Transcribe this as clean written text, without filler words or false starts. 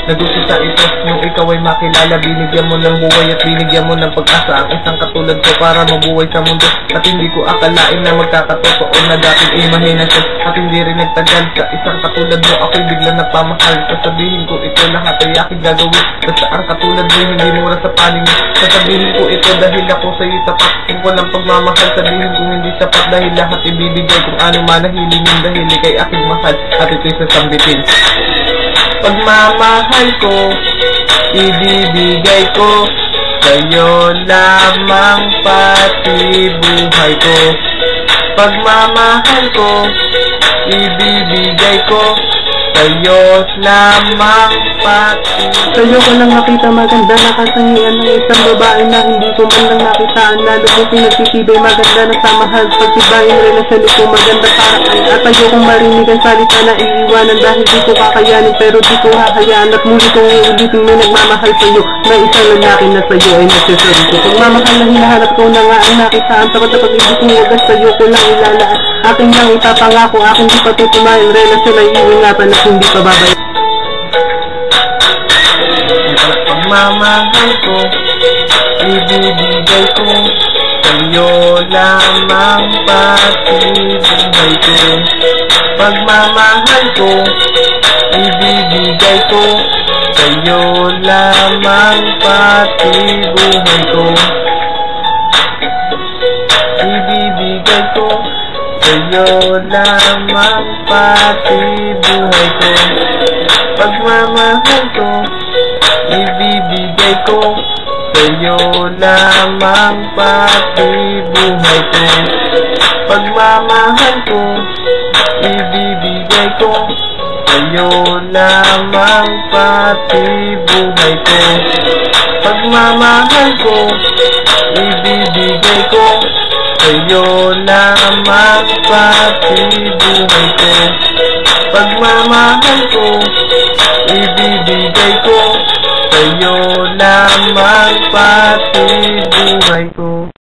Nagusto sa ito nung ikaw ay makilala. Binigyan mo ng buhay at binigyan mo ng pag-asa ang isang katulad ko para mabuhay sa mundo. At hindi ko akalain na magkakatotoo na dating imahinasyon. At hindi rin nagtagal sa isang katulad mo ako'y biglang napamahal. Sasabihin ko ito lahat ay aking gagawin. Basta ang katulad mo hindi mura sa paningin. Sasabihin ko ito dahil ako sa'yo tapat. Kung walang pagmamahal sabihin kong hindi sapat. Dahil lahat ibibigay kung ano man nahilingin. Dahil ikay aking mahal at ito'y sasambitin. Pagmamahal ko, ibibigay ko sa'yo lamang pati buhay ko. Pagmamahal ko, ibibigay ko sa'yo lamang pati. Sa'yo ko lang nakita maganda na kasangian ng isang babae na hindi ko man lang nakitaan. Lalo mo pinagtitibay maganda na sa mahal. Pagtibayin relasyon ito maganda para ay. At ayokong marinig ang salita na iiwanan dahil di ko kakayanin pero di ko hahayaan. At muli kong uulitin may nagmamahal sa'yo na isang lalaki na sa'yo ay nagsasarito. Pagmamahal na hinahanap ko na nga ang nakitaan. Tapat na pag-ibig kong wagas sa'yo ko lang ilalaan. Aking lang ipapangako, aking di patutumayan. Relasyon ay iingatan at hindi pa babay. Pagmamahal ko, ibibigay ko sa'yo lamang pati buhay ko. Pagmamahal ko, ibibigay ko sa'yo lamang pati buhay ko. Ibibigay ko sa'yo lamang pati buhay ko. Pagmamahal ko, ibibigay ko sa'yo lamang pati buhay ko. Pagmamahal ko, ibibigay ko sa'yo lamang pati buhay ko. Pagmamahal ko, ibibigay ko sa'yo lamang pati buhay ko. Pagmamahal ko,